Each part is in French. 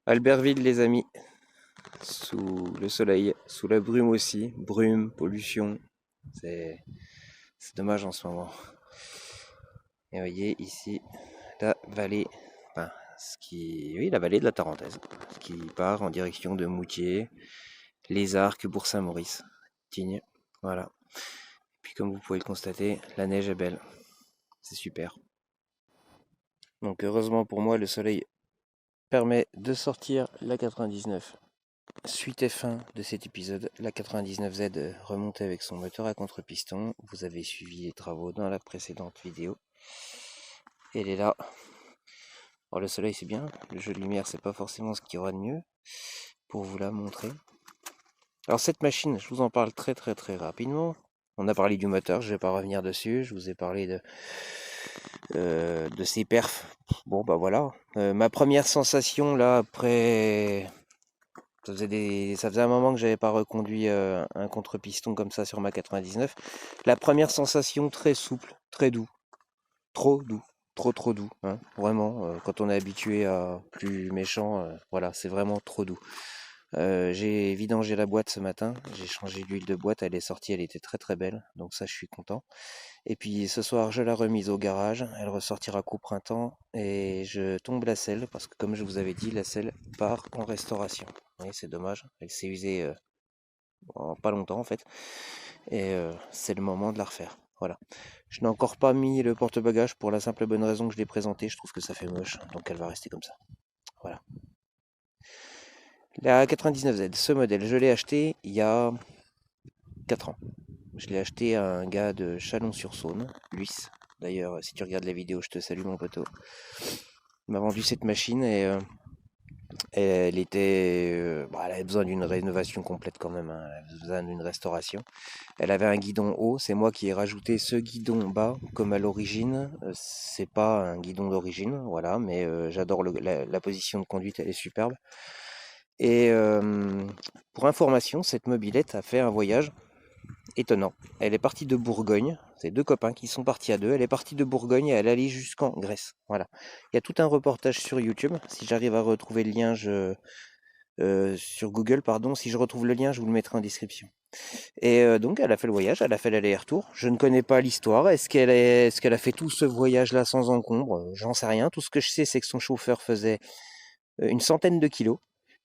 Albertville, les amis, sous le soleil, sous la brume aussi, brume, pollution, c'est dommage en ce moment. Et vous voyez ici la vallée, enfin, oui, la vallée de la Tarentaise, ce qui part en direction de Moutier, Les Arcs, Bourg-Saint-Maurice, Tignes, voilà. Et puis comme vous pouvez le constater, la neige est belle, c'est super. Donc heureusement pour moi, le soleil permet de sortir la 99. Suite et fin de cet épisode, la 99Z remontée avec son moteur à contre-piston. Vous avez suivi les travaux dans la précédente vidéo. Elle est là. Alors le soleil c'est bien, le jeu de lumière c'est pas forcément ce qu'il y aura de mieux pour vous la montrer. Alors cette machine, je vous en parle très rapidement. On a parlé du moteur, je vais pas revenir dessus. Je vous ai parlé de ses perfs. Bon bah voilà. Ma première sensation là après... Ça faisait un moment que j'avais pas reconduit un contre-piston comme ça sur ma 99. La première sensation très souple, très doux, trop doux, trop doux, hein, vraiment. Quand on est habitué à plus méchant, voilà, c'est vraiment trop doux. J'ai vidangé la boîte ce matin, j'ai changé l'huile de boîte, elle est sortie, elle était très belle, donc ça je suis content. Et puis ce soir je l'ai remise au garage, elle ressortira qu'au printemps et je tombe la selle parce que comme je vous avais dit, la selle part en restauration. Oui, c'est dommage, elle s'est usée en pas longtemps en fait et c'est le moment de la refaire. Voilà. Je n'ai encore pas mis le porte-bagages pour la simple bonne raison que je l'ai présenté, je trouve que ça fait moche, donc elle va rester comme ça. Voilà. La 99Z, ce modèle, je l'ai acheté il y a 4 ans. Je l'ai acheté à un gars de Chalon-sur-Saône, Luis. D'ailleurs, si tu regardes la vidéo, je te salue mon poteau. Il m'a vendu cette machine et elle avait besoin d'une rénovation complète quand même, hein. Elle avait besoin d'une restauration. Elle avait un guidon haut, c'est moi qui ai rajouté ce guidon bas, comme à l'origine. C'est pas un guidon d'origine, voilà, mais j'adore la position de conduite, elle est superbe. Et pour information, cette mobilette a fait un voyage étonnant. Elle est partie de Bourgogne, c'est deux copains qui sont partis à deux. Elle est partie de Bourgogne et elle allait jusqu'en Grèce. Voilà. Il y a tout un reportage sur YouTube. Si j'arrive à retrouver le lien, sur Google, pardon. Si je retrouve le lien, je vous le mettrai en description. Et donc, elle a fait le voyage, elle a fait l'aller-retour. Je ne connais pas l'histoire. Est-ce qu'elle a fait tout ce voyage-là sans encombre? J'en sais rien. Tout ce que je sais, c'est que son chauffeur faisait une centaine de kilos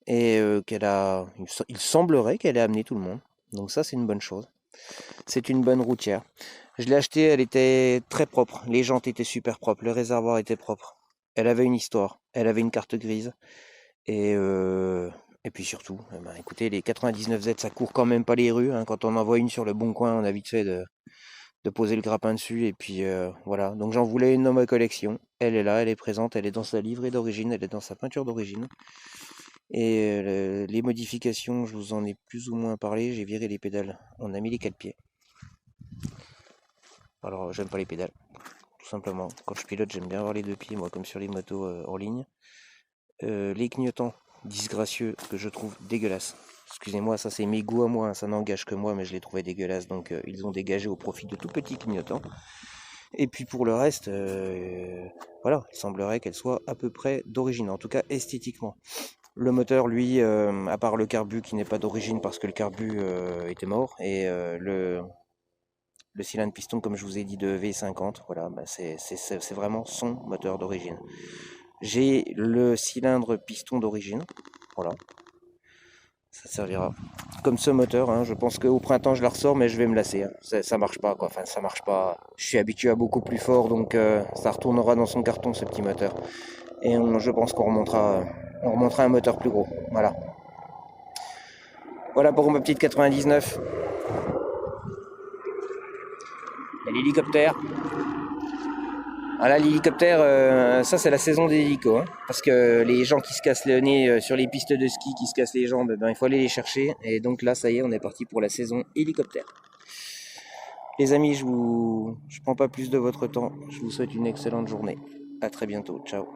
et il semblerait qu'elle ait amené tout le monde. Donc ça, c'est une bonne chose. C'est une bonne routière. Je l'ai achetée, elle était très propre. Les jantes étaient super propres, le réservoir était propre. Elle avait une histoire, elle avait une carte grise. Et puis surtout, écoutez, les 99Z, ça court quand même pas les rues, hein. Quand on en voit une sur le bon coin, on a vite fait de poser le grappin dessus. Et puis voilà, donc j'en voulais une dans ma collection. Elle est là, elle est présente, elle est dans sa livrée d'origine, elle est dans sa peinture d'origine. Et les modifications, je vous en ai plus ou moins parlé. J'ai viré les pédales, on a mis les 4 pieds. Alors j'aime pas les pédales, tout simplement. Quand je pilote, j'aime bien avoir les deux pieds, moi, comme sur les motos en ligne. Les clignotants disgracieux que je trouve dégueulasses. Excusez-moi, ça c'est mes goûts à moi, hein, ça n'engage que moi, mais je les trouvais dégueulasses, donc ils ont dégagé au profit de tout petits clignotants. Et puis pour le reste, voilà, il semblerait qu'elle soit à peu près d'origine, en tout cas esthétiquement. Le moteur, lui, à part le carbu qui n'est pas d'origine parce que le carbu était mort, et le cylindre piston, comme je vous ai dit, de V50, voilà, bah c'est vraiment son moteur d'origine. J'ai le cylindre piston d'origine, voilà, ça servira. Comme ce moteur, hein, je pense qu'au printemps je la ressors, mais je vais me lasser, hein. Ça marche pas, quoi, enfin ça marche pas. Je suis habitué à beaucoup plus fort, donc ça retournera dans son carton, ce petit moteur. Et je pense qu'on remontera un moteur plus gros, voilà. Voilà pour ma petite 99. L'hélicoptère. Voilà, l'hélicoptère, ça c'est la saison des hélicos, hein, parce que les gens qui se cassent le nez sur les pistes de ski, qui se cassent les jambes, il faut aller les chercher. Et donc là, ça y est, on est parti pour la saison hélicoptère. Les amis, je prends pas plus de votre temps. Je vous souhaite une excellente journée. À très bientôt. Ciao.